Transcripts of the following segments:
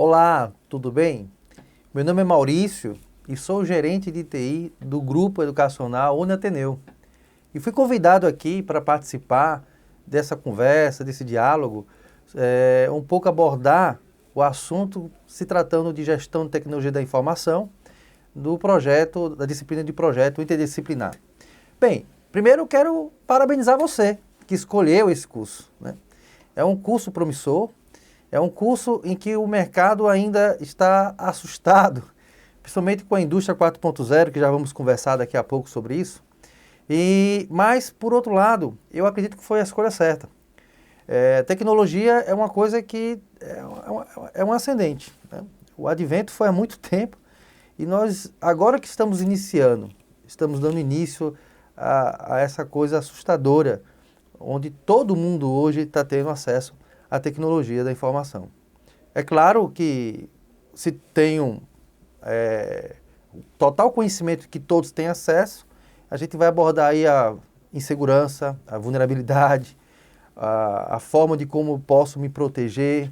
Olá, tudo bem? Meu nome é Maurício e sou gerente de TI do Grupo Educacional Uniateneu. E fui convidado aqui para participar dessa conversa, desse diálogo, um pouco abordar o assunto se tratando de gestão de tecnologia da informação do projeto, da disciplina de projeto interdisciplinar. Bem, primeiro eu quero parabenizar você que escolheu esse curso, né? É um curso promissor, é um curso em que o mercado ainda está assustado, principalmente com a indústria 4.0, que já vamos conversar daqui a pouco sobre isso. Mas, por outro lado, eu acredito que foi a escolha certa. Tecnologia é uma coisa que é um ascendente, né? O advento foi há muito tempo e nós, agora que estamos iniciando, estamos dando início a essa coisa assustadora, onde todo mundo hoje está tendo acesso à tecnologia da informação. É claro que se tem total conhecimento que todos têm acesso, a gente vai abordar aí a insegurança, a vulnerabilidade, a forma de como posso me proteger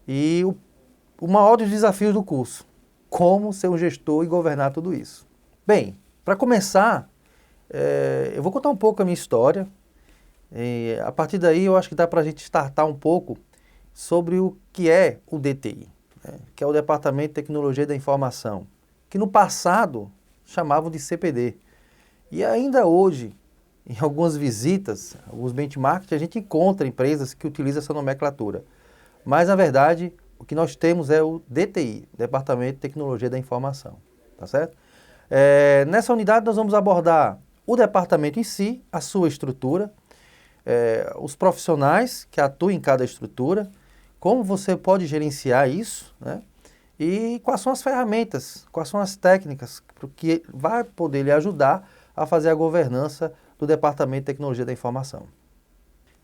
e o maior dos desafios do curso, como ser um gestor e governar tudo isso. Bem, para começar, eu vou contar um pouco a minha história. E a partir daí eu acho que dá para a gente startar um pouco sobre o que é o DTI, né? Que é o Departamento de Tecnologia da Informação, que no passado chamavam de CPD. E ainda hoje, em algumas visitas, alguns benchmarks, a gente encontra empresas que utilizam essa nomenclatura. Mas, na verdade, o que nós temos é o DTI, Departamento de Tecnologia da Informação, tá certo? Nessa unidade nós vamos abordar o departamento em si, a sua estrutura, os profissionais que atuam em cada estrutura, como você pode gerenciar isso, né? E quais são as ferramentas, quais são as técnicas que vai poder lhe ajudar a fazer a governança do Departamento de Tecnologia da Informação.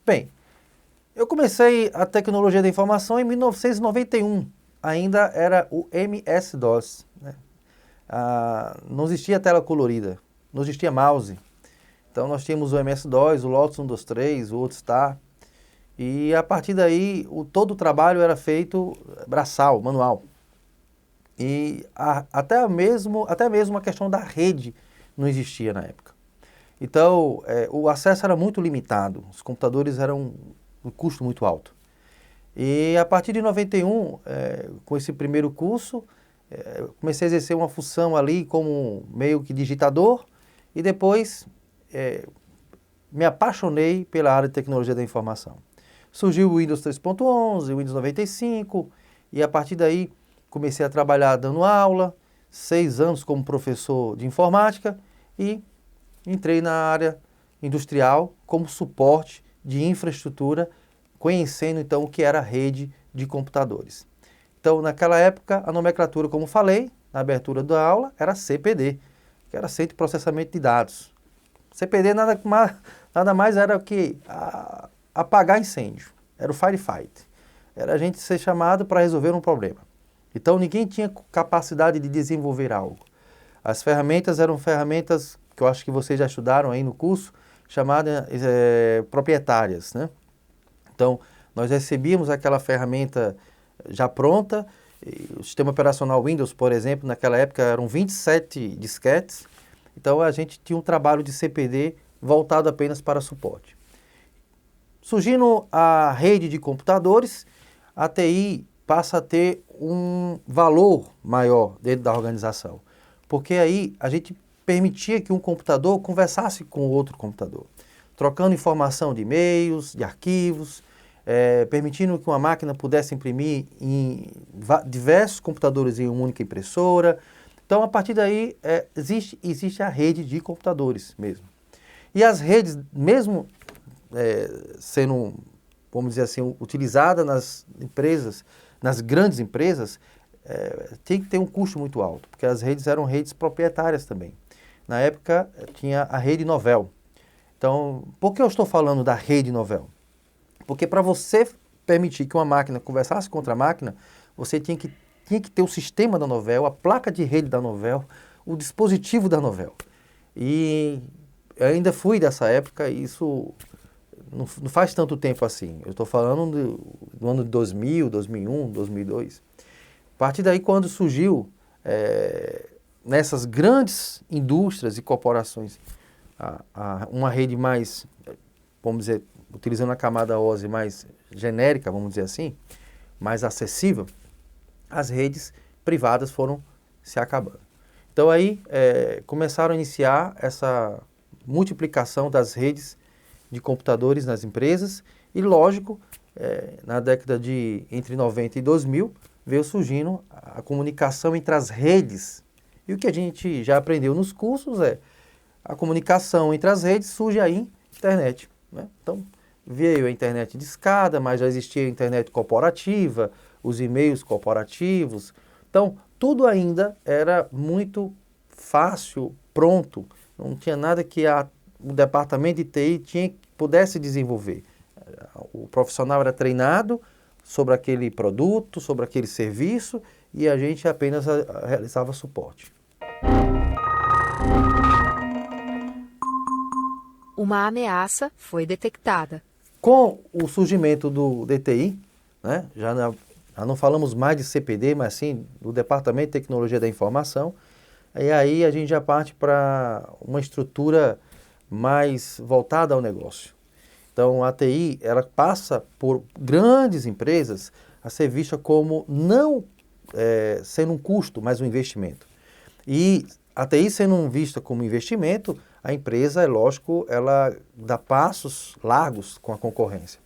Bem, eu comecei a Tecnologia da Informação em 1991, ainda era o MS-DOS, né? Não existia tela colorida, não existia mouse. Então nós tínhamos o MS-DOS, o Lotus 123, o WordStar, e a partir daí todo o trabalho era feito braçal, manual. E até mesmo a questão da rede não existia na época. Então o acesso era muito limitado, os computadores eram um custo muito alto. E a partir de 91, com esse primeiro curso, comecei a exercer uma função ali como meio que digitador e depois me apaixonei pela área de tecnologia da informação. Surgiu o Windows 3.11, o Windows 95, e a partir daí comecei a trabalhar dando aula, 6 anos como professor de informática, e entrei na área industrial como suporte de infraestrutura, conhecendo então o que era a rede de computadores. Então, naquela época, a nomenclatura, como falei, na abertura da aula, era CPD, que era Centro de Processamento de Dados. CPD nada mais era o que apagar incêndio, era o firefight. Era a gente ser chamado para resolver um problema. Então ninguém tinha capacidade de desenvolver algo. As ferramentas eram ferramentas que eu acho que vocês já estudaram aí no curso, chamadas proprietárias, né? Então nós recebíamos aquela ferramenta já pronta. O sistema operacional Windows, por exemplo, naquela época eram 27 disquetes. Então a gente tinha um trabalho de CPD voltado apenas para suporte. Surgindo a rede de computadores, a TI passa a ter um valor maior dentro da organização, porque aí a gente permitia que um computador conversasse com outro computador, trocando informação de e-mails, de arquivos, permitindo que uma máquina pudesse imprimir em diversos computadores em uma única impressora. Então, a partir daí, existe a rede de computadores mesmo. E as redes, mesmo sendo, vamos dizer assim, utilizada nas empresas, nas grandes empresas, tem que ter um custo muito alto, porque as redes eram redes proprietárias também. Na época, tinha a rede Novell. Então, por que eu estou falando da rede Novell? Porque para você permitir que uma máquina conversasse com outra máquina, você tinha que ter o sistema da Novell, a placa de rede da Novell, o dispositivo da Novell. E eu ainda fui dessa época, e isso não faz tanto tempo assim. Eu estou falando do ano de 2000, 2001, 2002. partir daí, quando surgiu nessas grandes indústrias e corporações uma rede mais, vamos dizer, utilizando a camada OSI mais genérica, vamos dizer assim, mais acessível, as redes privadas foram se acabando. Então aí começaram a iniciar essa multiplicação das redes de computadores nas empresas e, lógico, na década de entre 90 e 2000, veio surgindo a comunicação entre as redes. E o que a gente já aprendeu nos cursos a comunicação entre as redes surge aí internet, né? Então, veio a internet de escada, mas já existia a internet corporativa, os e-mails corporativos. Então, tudo ainda era muito fácil, pronto. Não tinha nada que o departamento de TI pudesse desenvolver. O profissional era treinado sobre aquele produto, sobre aquele serviço, e a gente apenas realizava suporte. Uma ameaça foi detectada. Com o surgimento do DTI, né, já não falamos mais de CPD, mas sim do Departamento de Tecnologia da Informação, e aí a gente já parte para uma estrutura mais voltada ao negócio. Então, a TI, ela passa por grandes empresas a ser vista como não sendo um custo, mas um investimento. E a TI sendo vista como investimento, a empresa, é lógico, ela dá passos largos com a concorrência.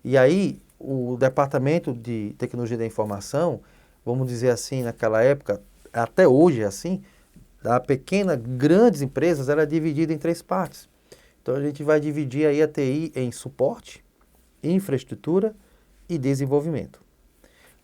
E aí, o Departamento de Tecnologia da Informação, vamos dizer assim, naquela época, até hoje é assim, da pequena, grandes empresas, ela é dividida em 3 partes. Então, a gente vai dividir aí a TI em suporte, infraestrutura e desenvolvimento.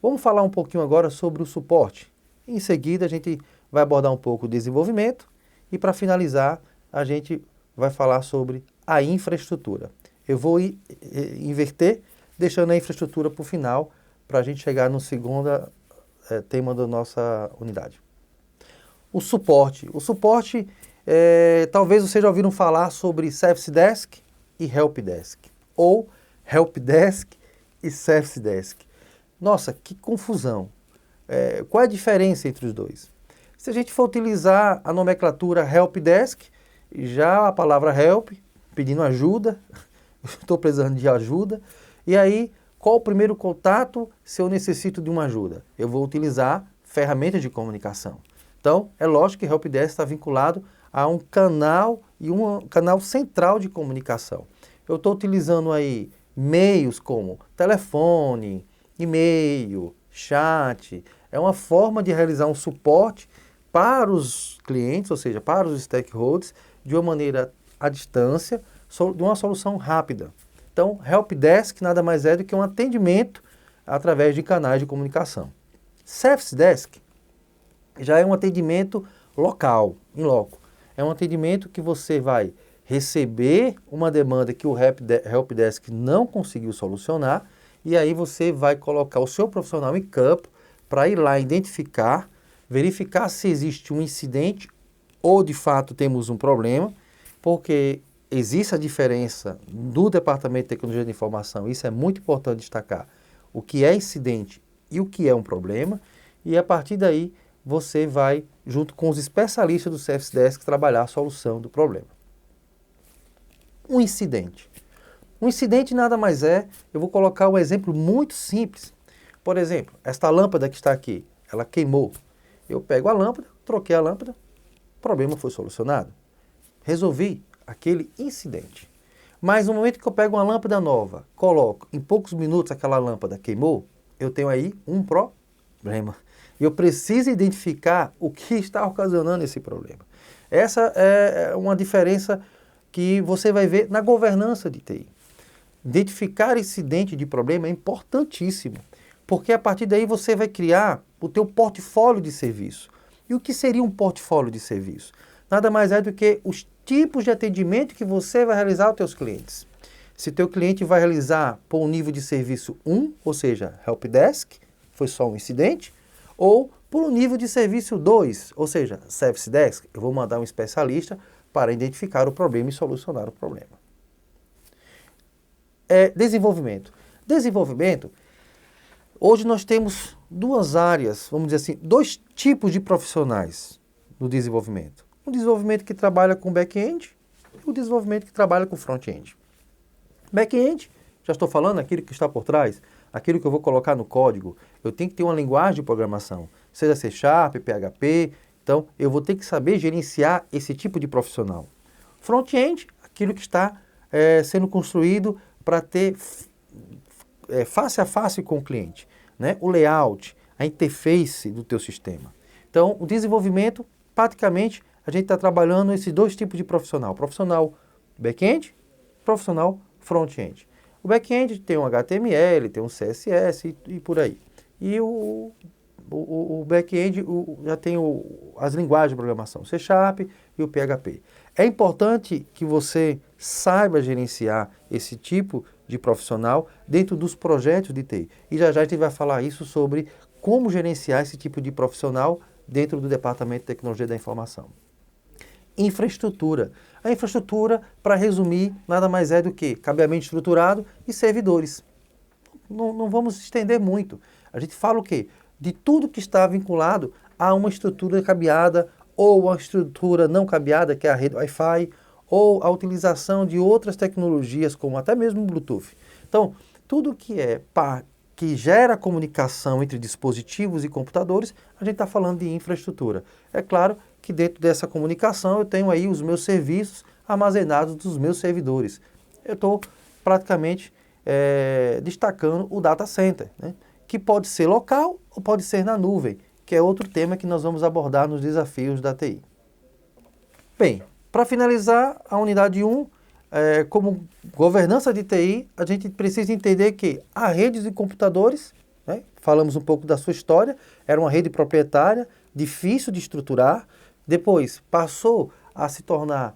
Vamos falar um pouquinho agora sobre o suporte. Em seguida, a gente vai abordar um pouco o desenvolvimento e, para finalizar, a gente vai falar sobre a infraestrutura. Eu vou inverter, deixando a infraestrutura para o final, para a gente chegar no segundo tema da nossa unidade. O suporte. O suporte, talvez vocês já ouviram falar sobre Service Desk e Help Desk, ou Help Desk e Service Desk. Nossa, que confusão! Qual é a diferença entre os dois? Se a gente for utilizar a nomenclatura Help Desk, já a palavra help, pedindo ajuda, estou precisando de ajuda, e aí qual o primeiro contato se eu necessito de uma ajuda? Eu vou utilizar ferramentas de comunicação. Então, é lógico que Help Desk está vinculado a um canal e um canal central de comunicação. Eu estou utilizando aí meios como telefone, e-mail, chat, é uma forma de realizar um suporte para os clientes, ou seja, para os stakeholders, de uma maneira à distância, de uma solução rápida. Então, Help Desk nada mais é do que um atendimento através de canais de comunicação. Service Desk já é um atendimento local, in loco. É um atendimento que você vai receber uma demanda que o Help Desk não conseguiu solucionar, e aí você vai colocar o seu profissional em campo para ir lá identificar, verificar se existe um incidente ou de fato temos um problema, porque existe a diferença do Departamento de Tecnologia de Informação, isso é muito importante destacar, o que é incidente e o que é um problema, e a partir daí você vai, junto com os especialistas do Service Desk, trabalhar a solução do problema. Um incidente. Um incidente nada mais é, eu vou colocar um exemplo muito simples. Por exemplo, esta lâmpada que está aqui, ela queimou. Eu pego a lâmpada, troquei a lâmpada, o problema foi solucionado. Resolvi aquele incidente. Mas no momento que eu pego uma lâmpada nova, coloco, em poucos minutos aquela lâmpada queimou, eu tenho aí um problema. E eu preciso identificar o que está ocasionando esse problema. Essa é uma diferença que você vai ver na governança de TI. Identificar incidente de problema é importantíssimo, porque a partir daí você vai criar o teu portfólio de serviço. E o que seria um portfólio de serviço? Nada mais é do que os tipos de atendimento que você vai realizar aos teus clientes. Se teu cliente vai realizar por um nível de serviço 1, ou seja, Help Desk, foi só um incidente, ou por um nível de serviço 2, ou seja, Service Desk, eu vou mandar um especialista para identificar o problema e solucionar o problema. Desenvolvimento. Desenvolvimento, Hoje nós temos duas áreas, vamos dizer assim, dois tipos de profissionais no desenvolvimento. O desenvolvimento que trabalha com back-end e o desenvolvimento que trabalha com front-end. Back-end, já estou falando, aquilo que está por trás, aquilo que eu vou colocar no código. Eu tenho que ter uma linguagem de programação, seja C#, PHP. Então, eu vou ter que saber gerenciar esse tipo de profissional. Front-end, aquilo que está sendo construído para ter face a face com o cliente, né? O layout, a interface do teu sistema. Então, o desenvolvimento, praticamente, a gente está trabalhando esses dois tipos de profissional. Profissional back-end, profissional front-end. O back-end tem um HTML, tem um CSS e por aí. E o back-end já tem as linguagens de programação, C# e o PHP. É importante que você saiba gerenciar esse tipo de profissional dentro dos projetos de TI. E já a gente vai falar isso sobre como gerenciar esse tipo de profissional dentro do Departamento de Tecnologia da Informação. Infraestrutura. A infraestrutura, para resumir, nada mais é do que cabeamento estruturado e servidores. Não vamos estender muito. A gente fala o quê? De tudo que está vinculado a uma estrutura cabeada ou uma estrutura não cabeada, que é a rede Wi-Fi, ou a utilização de outras tecnologias, como até mesmo o Bluetooth. Então, tudo que gera comunicação entre dispositivos e computadores, a gente está falando de infraestrutura. É claro que dentro dessa comunicação eu tenho aí os meus serviços armazenados dos meus servidores. Eu estou praticamente destacando o data center, né? Que pode ser local ou pode ser na nuvem, que é outro tema que nós vamos abordar nos desafios da TI. Bem, para finalizar a unidade 1, como governança de TI, a gente precisa entender que a rede de computadores, né, falamos um pouco da sua história, era uma rede proprietária, difícil de estruturar, depois passou a se tornar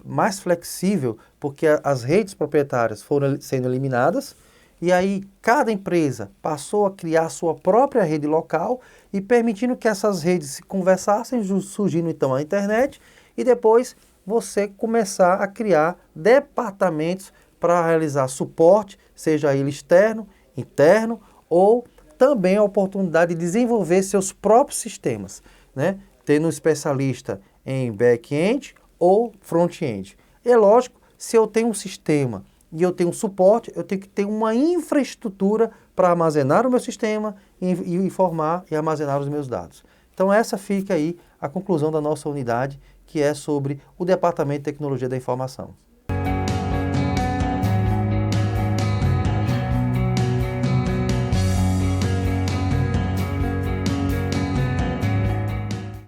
mais flexível, porque as redes proprietárias foram sendo eliminadas, e aí cada empresa passou a criar sua própria rede local e permitindo que essas redes se conversassem, surgindo então a internet, e depois você começar a criar departamentos para realizar suporte, seja ele externo, interno, ou também a oportunidade de desenvolver seus próprios sistemas, né? Tendo um especialista em back-end ou front-end. É lógico, se eu tenho um sistema e eu tenho um suporte, eu tenho que ter uma infraestrutura para armazenar o meu sistema e informar e armazenar os meus dados. Então essa fica aí a conclusão da nossa unidade, que é sobre o Departamento de Tecnologia da Informação.